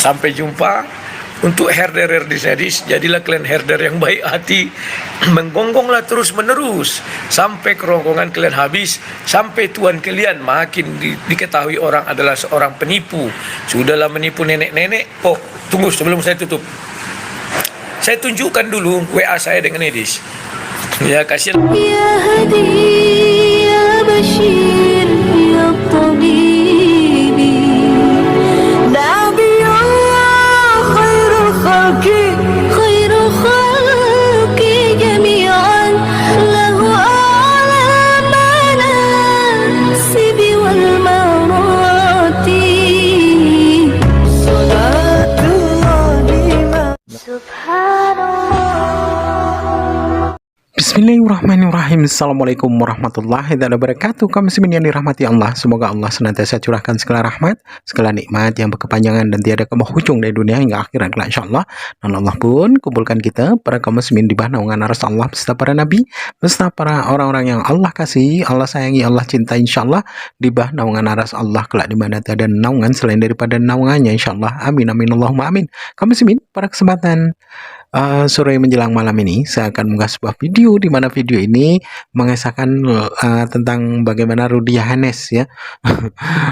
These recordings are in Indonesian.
Sampai jumpa. Untuk herder di sedis, jadilah kalian herder yang baik hati, menggonggonglah terus menerus sampai kerongkongan kalian habis, sampai tuan kalian makin diketahui orang adalah seorang penipu. Sudahlah menipu nenek-nenek. Oh, tunggu sebelum saya tutup, saya tunjukkan dulu WA saya dengan Edis. Ya, kasihan. Ya Hadi, ya Bashir, ya Tabibi, Nabi Allah, khairul khalqi jami'an, lahu a'la manasibi wal marati, salatullah subhanallah. Bismillahirrahmanirrahim. Assalamualaikum warahmatullahi wabarakatuh. Kaum muslimin yang dirahmati Allah, semoga Allah senantiasa curahkan segala rahmat, segala nikmat yang berkepanjangan dan tiada kemahujung dari dunia hingga akhirat kelak insyaallah. Dan Allah pun kumpulkan kita para kaum muslimin di bawah naungan arsy Allah beserta para nabi, beserta para orang-orang yang Allah kasih, Allah sayangi, Allah cintai insyaallah, di bawah naungan arsy Allah kelak di mana tiada naungan selain daripada naungannya insyaallah. Amin amin Allahumma amin. Kaum muslimin, pada kesempatan sore menjelang malam ini saya akan mengunggah sebuah video di mana video ini mengisahkan tentang bagaimana Rudy Yohanes ya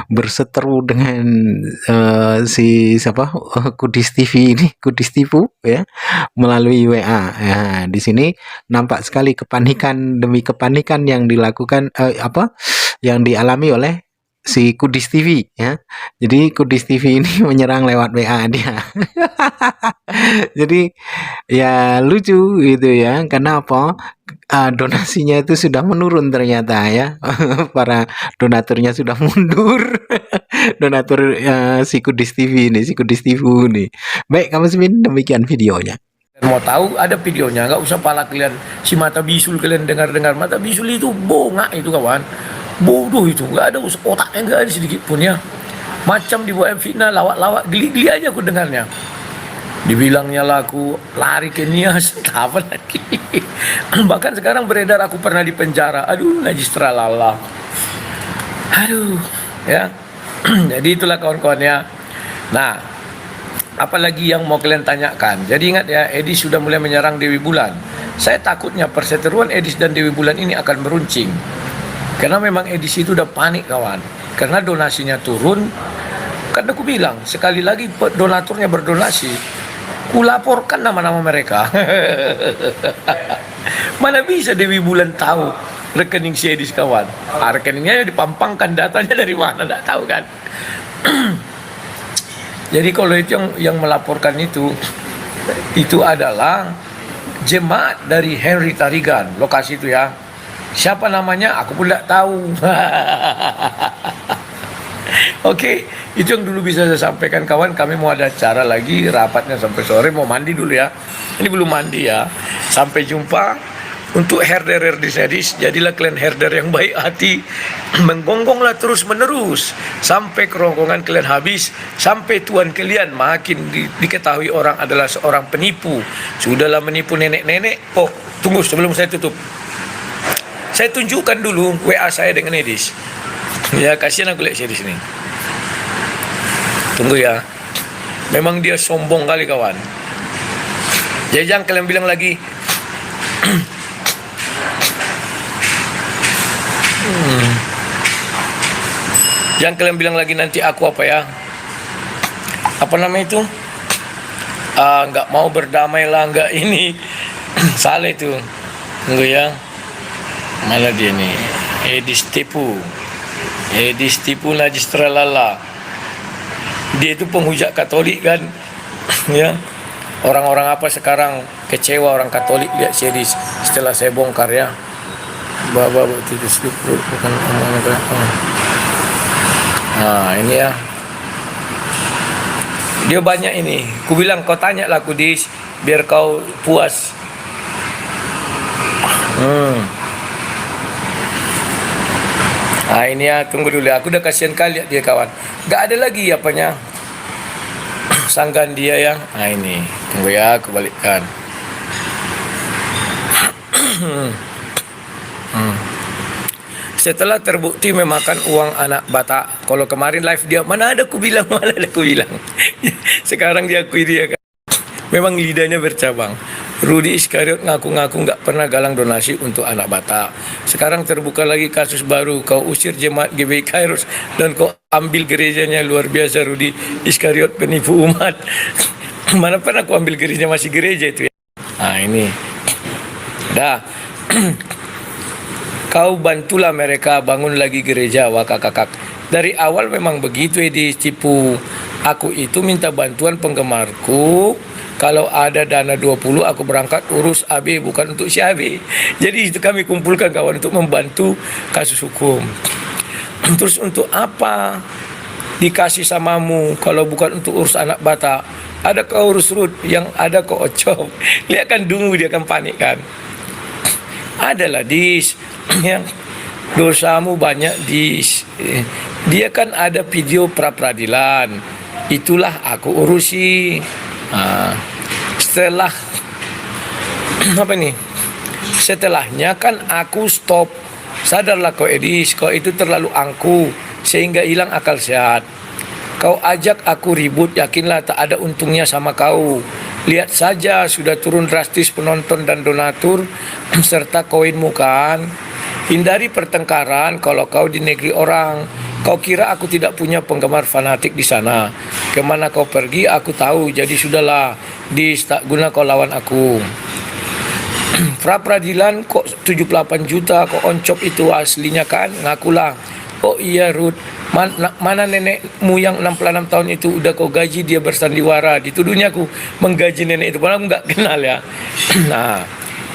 berseteru dengan si siapa Kudis TV ini, Kudis Tipu ya, melalui WA. Ya, di sini nampak sekali kepanikan demi kepanikan yang dilakukan yang dialami oleh si Kudis TV ya. Jadi Kudis TV ini menyerang lewat WA dia. Jadi ya lucu gitu ya. Karena apa? Donasinya itu sudah menurun ternyata ya. Para donaturnya sudah mundur. Donatur si Kudis TV ini, si Kudis TV ini. Baik, kamu semin demikian videonya. Mau tahu ada videonya, nggak usah pala kalian si mata bisul kalian dengar-dengar. Mata bisul itu bongak itu kawan, bodoh itu, nggak ada otaknya, nggak ada sedikit pun ya. Macam dibuat fitnah, lawak-lawak, geli-geli aja aku dengarnya. Dibilangnya lah aku lari ke Nias, apa lagi. Bahkan sekarang beredar aku pernah di penjara. Aduh, najis terlalala. Aduh, ya. Jadi itulah kawan-kawannya. Nah, apalagi yang mau kalian tanyakan. Jadi ingat ya, Edis sudah mulai menyerang Dewi Bulan. Saya takutnya perseteruan Edis dan Dewi Bulan ini akan meruncing. Karena memang Edis itu udah panik kawan. Karena donasinya turun. Karena aku bilang, sekali lagi donaturnya berdonasi, kulaporkan nama-nama mereka. Mana bisa Dewi Bulan tahu rekening si Edis kawan. Rekeningnya dipampangkan, datanya dari mana, tidak tahu kan. Jadi kalau itu yang melaporkan itu adalah jemaat dari Henry Tarigan, lokasi itu ya. Siapa namanya? Aku pun tidak tahu. Oke, itu yang dulu bisa saya sampaikan kawan. Kami mau ada acara lagi, rapatnya sampai sore, mau mandi dulu ya. Ini belum mandi ya. Sampai jumpa. Untuk herder di sedis, jadilah kalian herder yang baik hati, menggonggonglah terus menerus sampai kerongkongan kalian habis, sampai tuan kalian makin diketahui orang adalah seorang penipu. Sudahlah menipu nenek-nenek. Oh, tunggu sebelum saya tutup, saya tunjukkan dulu WA saya dengan Edis. Ya, kasihan aku lihat di sini. Tunggu ya. Memang dia sombong kali kawan. Jadi jangan kalian bilang lagi jangan kalian bilang lagi nanti aku apa ya, apa namanya itu, nggak mau berdamai lah, nggak ini. Salah itu. Tunggu ya, malah dia nih Edis tipu najis terlala. Dia itu penghujat Katolik kan. Ya, orang-orang apa sekarang kecewa orang Katolik lihat si Edis setelah saya bongkar ya. Bawa itu bukan omongan apa. Nah ini ya, dia banyak ini. Ku bilang kau tanya lah Kudis biar kau puas. Nah ini ya, tunggu dulu. Aku udah kasihan kali lihat dia kawan. Gak ada lagi apanya sanggan dia ya. Nah ini, tunggu ya, aku balikkan. setelah terbukti memakan uang anak Batak. Kalau kemarin live dia, mana ada ku bilang, mana ada ku bilang. Sekarang dia akui dia kan. Memang lidahnya bercabang. Rudy Iskariot ngaku-ngaku nggak pernah galang donasi untuk anak Batak. Sekarang terbuka lagi kasus baru. Kau usir jemaat GBI Kairos dan kau ambil gerejanya. Luar biasa Rudy Iskariot, penipu umat. Mana pernah kau ambil gereja, masih gereja itu ya. Nah ini. Dah. Kau bantulah mereka bangun lagi gereja, wakak-kakak. Dari awal memang begitu ya, ditipu. Aku itu minta bantuan penggemarku. Kalau ada dana 20, aku berangkat urus AB, bukan untuk si AB. Jadi itu kami kumpulkan kawan untuk membantu kasus hukum. Terus untuk apa dikasih samamu kalau bukan untuk urus anak Batak? Ada kau urus Rut, yang ada kau ocok. Lihat kan dungu, dia akan panik kan. Adalah dis yang dosamu banyak dis. Dia kan ada video pra peradilan, itulah aku urusi. Setelah apa nih, setelahnya kan aku stop. Sadarlah kau Edis, kau itu terlalu angku sehingga hilang akal sehat. Kau ajak aku ribut, yakinlah tak ada untungnya sama kau. Lihat saja sudah turun drastis penonton dan donatur serta koinmu kan. Hindari pertengkaran kalau kau di negeri orang. Kau kira aku tidak punya penggemar fanatik di sana. Kemana kau pergi aku tahu. Jadi sudahlah, tak guna kau lawan aku. Pra peradilan kok 78 juta kok oncop itu aslinya kan? Ngakulah. Oh iya Ruth, mana nenekmu yang 66 tahun itu udah kau gaji dia bersandiwara. Dituduhnya aku menggaji nenek itu, padahal aku nggak kenal ya. Nah,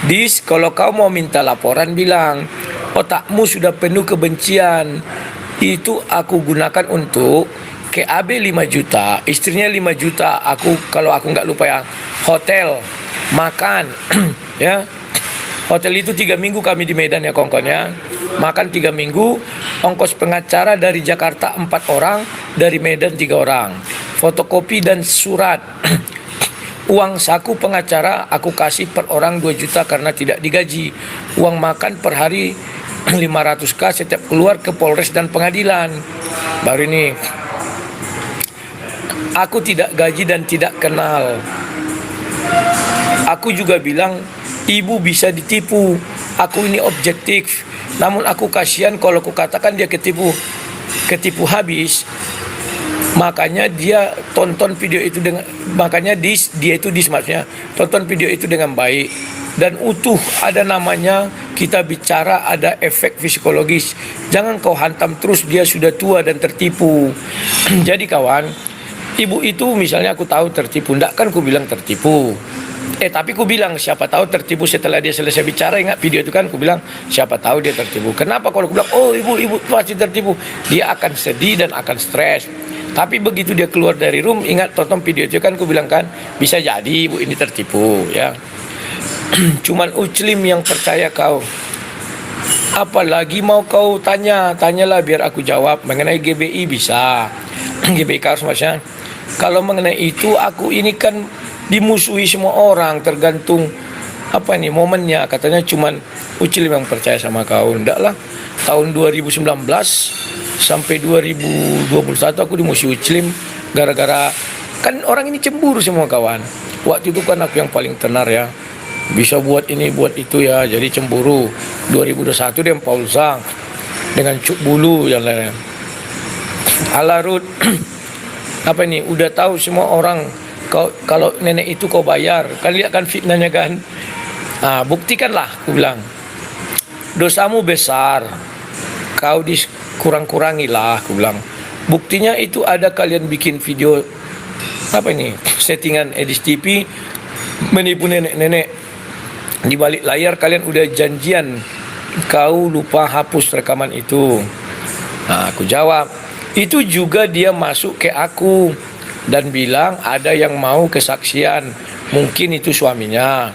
dis, kalau kau mau minta laporan bilang, otakmu sudah penuh kebencian. Itu aku gunakan untuk KAB 5 juta, istrinya 5 juta. Aku kalau aku nggak lupa ya, hotel, makan, ya. Hotel itu 3 minggu kami di Medan ya kongkon ya. Makan 3 minggu, ongkos pengacara dari Jakarta 4 orang, dari Medan 3 orang. Fotokopi dan surat. Uang saku pengacara aku kasih per orang 2 juta karena tidak digaji. Uang makan per hari 500k setiap keluar ke Polres dan pengadilan. Baru ini. Aku tidak gaji dan tidak kenal. Aku juga bilang, ibu bisa ditipu. Aku ini objektif. Namun aku kasihan kalau aku katakan dia ketipu habis. Makanya dia tonton video itu dengan, makanya dia itu maksudnya tonton video itu dengan baik dan utuh. Ada namanya, kita bicara ada efek psikologis. Jangan kau hantam terus, dia sudah tua dan tertipu. Jadi kawan, ibu itu misalnya aku tahu tertipu, enggak kan aku bilang tertipu. Tapi ku bilang siapa tahu tertipu setelah dia selesai bicara. Ingat video itu kan ku bilang siapa tahu dia tertipu. Kenapa kalau ku bilang oh ibu pasti tertipu, dia akan sedih dan akan stres. Tapi begitu dia keluar dari room, ingat tonton video itu kan ku bilang kan bisa jadi ibu ini tertipu ya. Cuman Uclim yang percaya kau. Apalagi mau kau tanyalah biar aku jawab. Mengenai GBI bisa. GBI Kars maksudnya. Kalau mengenai itu aku ini kan dimusuhi semua orang, tergantung apa nih momennya. Katanya cuman Uclim yang percaya sama kau. Enggak lah, tahun 2019 sampai 2021 aku dimusuhi Uclim gara-gara kan orang ini cemburu semua kawan. Waktu itu kan aku yang paling tenar ya, bisa buat ini buat itu ya, jadi cemburu. 2021 dia Paul Sang dengan Cuk Bulu yang lain. Alarut apa ini udah tahu semua orang. Kalau nenek itu kau bayar, kan lihat kan fitnahnya kan. Buktikanlah, aku bilang. Dosamu besar, kau dikurang-kurangilah, aku bilang. Buktinya itu ada kalian bikin video apa ini settingan Edis TV menipu nenek-nenek. Di balik layar kalian udah janjian, kau lupa hapus rekaman itu. Aku jawab, itu juga dia masuk ke aku dan bilang ada yang mau kesaksian, mungkin itu suaminya.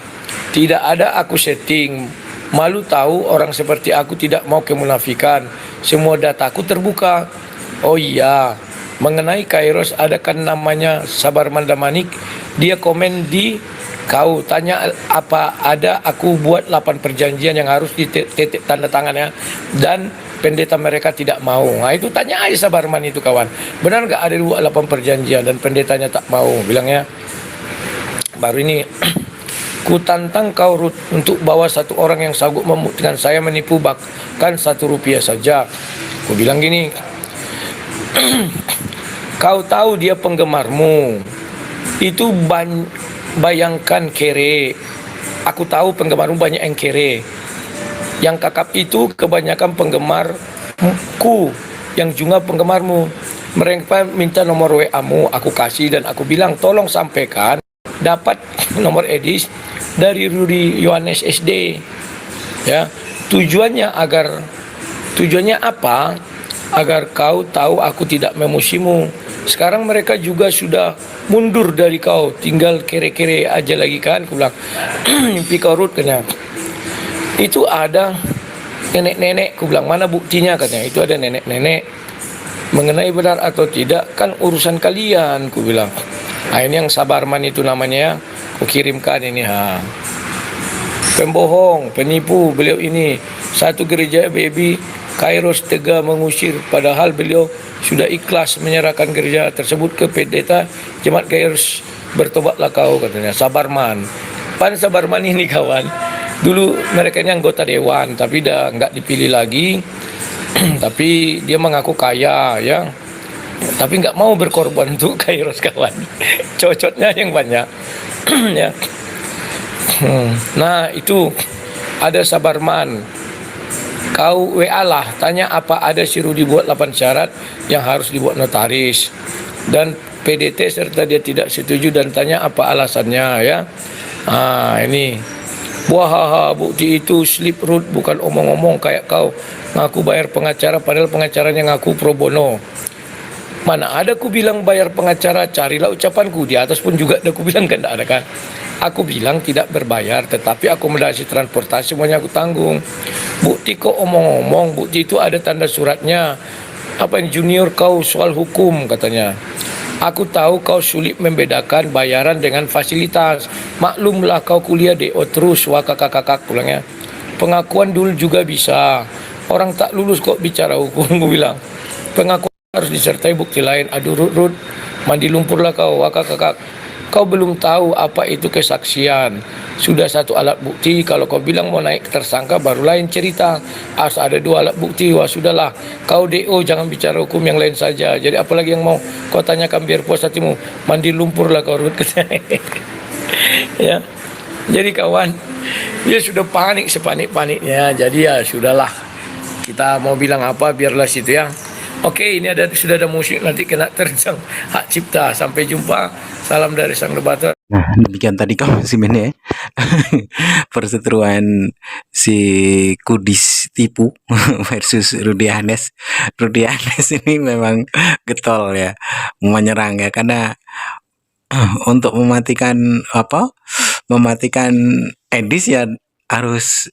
Tidak ada aku setting. Malu tahu orang seperti aku tidak mau kemunafikan. Semua dataku terbuka. Oh iya, mengenai Kairos ada kan namanya Sabar Mandamanik. Dia komen di kau tanya apa ada aku buat 8 perjanjian yang harus dititik tanda tangannya dan pendeta mereka tidak mau. Nah itu tanya aja Sabarman itu kawan, benar nggak ada 28 perjanjian dan pendetanya tak mau? Bilangnya baru ini ku tantang kau Ruth untuk bawa satu orang yang sanggup membuktikan saya menipu bahkan 1 rupiah saja. Ku bilang gini, kau tahu dia penggemarmu, itu bayangkan kere. Aku tahu penggemarmu banyak yang kere. Yang kakap itu kebanyakan penggemarku, yang juga penggemarmu. Mereka minta nomor WA-mu, aku kasih dan aku bilang tolong sampaikan dapat nomor Edis dari Rudy Yohanes SD. Ya, tujuannya apa? Agar kau tahu aku tidak memusimu. Sekarang mereka juga sudah mundur dari kau, tinggal kere-kere aja lagi kan? Aku bilang mimpi kau Ruth katanya. Itu ada nenek-nenek, aku bilang mana buktinya katanya. Itu ada nenek-nenek, mengenai benar atau tidak kan urusan kalian, aku bilang. Nah ini yang Sabarman itu namanya, aku kirimkan ini pembohong, penipu beliau ini. Satu gereja baby Kairos tega mengusir, padahal beliau sudah ikhlas menyerahkan gereja tersebut ke pendeta Jemaat Kairos. Bertobatlah kau katanya, Sabarman. Sabarman ini kawan, dulu mereka ini anggota dewan tapi dah nggak dipilih lagi. Tapi dia mengaku kaya ya, tapi nggak mau berkorban untuk Kairos kawan. Cocotnya yang banyak. Ya. Nah itu ada Sabarman, kau WA lah, tanya apa ada si Rudy buat 8 syarat yang harus dibuat notaris dan PDT serta dia tidak setuju dan tanya apa alasannya ya. Ini wah bukti itu slip Ruth, bukan omong-omong kayak kau ngaku bayar pengacara padahal pengacaranya ngaku pro bono. Mana ada ku bilang bayar pengacara, carilah ucapanku di atas pun juga ada ku bilang kan, tidak ada kan. Aku bilang tidak berbayar tetapi akomodasi transportasi semuanya aku tanggung. Bukti kok omong-omong, bukti itu ada tanda suratnya. Apa yang junior kau soal hukum katanya. Aku tahu kau sulit membedakan bayaran dengan fasilitas. Maklumlah kau kuliah DO terus, wah kakak-kakak pulangnya. Pengakuan dulu juga bisa. Orang tak lulus kok bicara hukum, gue bilang. Pengakuan harus disertai bukti lain. Aduh Ruth, mandi lumpurlah kau, wah kakak-kakak. Kau belum tahu apa itu kesaksian. Sudah satu alat bukti, kalau kau bilang mau naik tersangka baru lain cerita. Harus ada 2 alat bukti, wah sudahlah. Kau DO jangan bicara hukum yang lain saja. Jadi apalagi yang mau kau tanyakan biar puas hatimu. Mandi lumpurlah kau Ruth. Ya. Jadi kawan, dia sudah panik sepanik-paniknya. Jadi ya sudahlah. Kita mau bilang apa biarlah situ ya. Oke, ini sudah ada musik, nanti kena terjang hak cipta. Sampai jumpa. Salam dari Sang Debater. Nah, demikian tadi kamu si Mene perseteruan si Kudis tipu versus Rudy Yohanes. Rudy Yohanes ini memang getol ya, menyerang ya, karena untuk mematikan Edis ya harus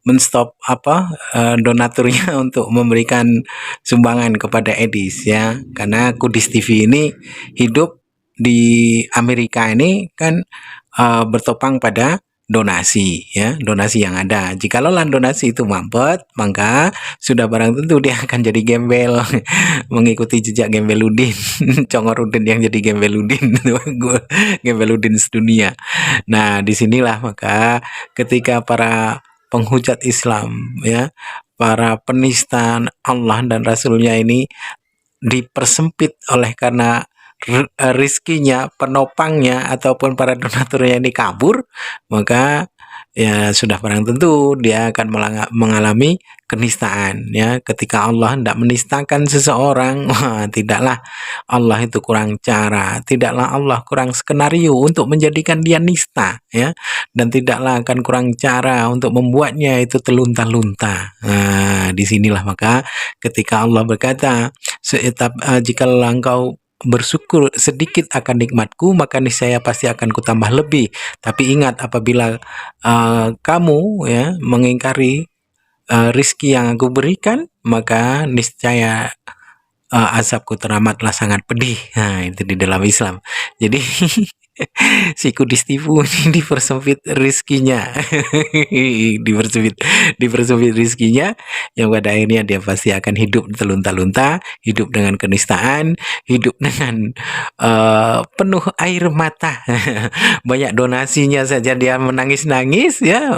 menstop donaturnya untuk memberikan sumbangan kepada Edis ya, karena Kudis TV ini hidup di Amerika ini kan bertopang pada donasi ya, donasi yang ada. Jikalau donasi itu mampet, maka sudah barang tentu dia akan jadi gembel mengikuti jejak Gembeludin. Congorudin yang jadi Gembeludin, Gembeludin sedunia. Nah, disinilah maka ketika para penghujat Islam ya, para penista Allah dan Rasulnya ini dipersempit oleh karena rizkinya, penopangnya ataupun para donaturnya ini kabur, maka ya sudah barang tentu dia akan mengalami kenistaan ya. Ketika Allah hendak menistakan seseorang, tidaklah Allah itu kurang cara, tidaklah Allah kurang skenario untuk menjadikan dia nista ya, dan tidaklah akan kurang cara untuk membuatnya itu telunta-lunta. Nah, disinilah maka ketika Allah berkata, jikalau engkau bersyukur sedikit akan nikmatku, maka niscaya pasti akan kutambah lebih. Tapi ingat, apabila kamu ya mengingkari rizki yang aku berikan, maka niscaya azabku teramatlah sangat pedih. Nah, itu di dalam Islam. Jadi Si kudis tipu ini dipersempit rizkinya. dipersempit rizkinya, yang pada akhirnya dia pasti akan hidup terlunta-lunta, hidup dengan kenistaan, hidup dengan penuh air mata. Banyak donasinya saja dia menangis-nangis ya.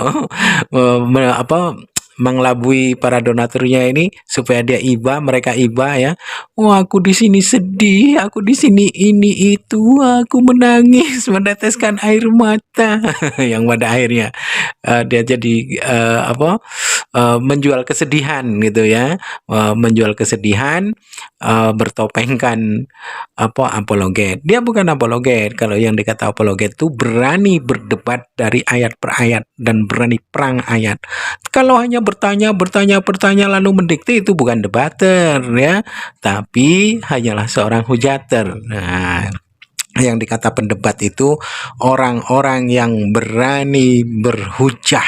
Mengelabui para donaturnya ini supaya dia iba, mereka iba ya. Wah, aku di sini sedih, aku di sini ini itu, aku menangis, meneteskan air mata. Yang pada akhirnya dia jadi menjual kesedihan gitu ya, menjual kesedihan, bertopengkan apologet. Dia bukan apologet. Kalau yang dikata apologet itu berani berdebat dari ayat per ayat dan berani perang ayat. Kalau hanya bertanya lalu mendikte, itu bukan debater ya, tapi hanyalah seorang hujater. Nah, yang dikata pendebat itu orang-orang yang berani berhujah,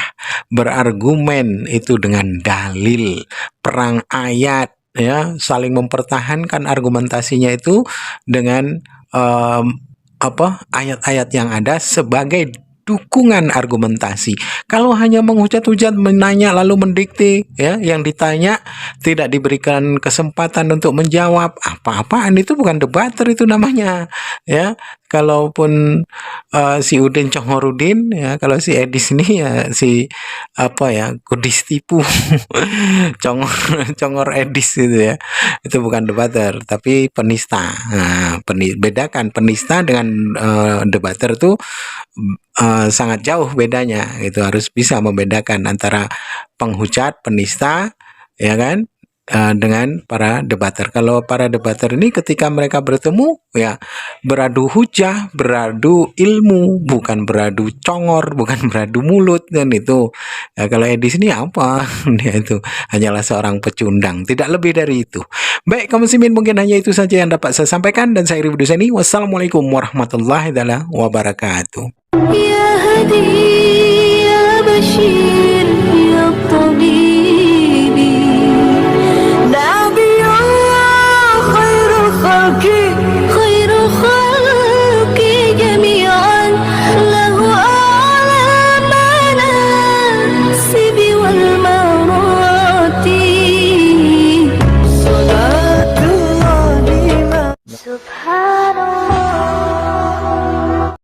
berargumen itu dengan dalil, perang ayat ya, saling mempertahankan argumentasinya itu dengan ayat-ayat yang ada sebagai dukungan argumentasi. Kalau hanya menghujat-hujat, menanya lalu mendikte ya, yang ditanya tidak diberikan kesempatan untuk menjawab, apa-apaan, itu bukan debater, itu namanya ya. Kalaupun si Udin Congorudin ya, kalau si Edis ini ya si kudis tipu. Congor Edis gitu ya, itu bukan debater tapi penista. Nah, bedakan penista dengan debater tuh sangat jauh bedanya. Itu harus bisa membedakan antara penghujat, penista ya kan, dengan para debater. Kalau para debater ini ketika mereka bertemu ya beradu hujah, beradu ilmu, bukan beradu congor, bukan beradu mulut. Dan itu ya, kalau Edis ini apa? Dia itu hanyalah seorang pecundang, tidak lebih dari itu. Baik kaum muslimin, mungkin hanya itu saja yang dapat saya sampaikan, dan saya Rifdus Sani. Wassalamualaikum warahmatullahi wabarakatuh. يا هدي يا بشير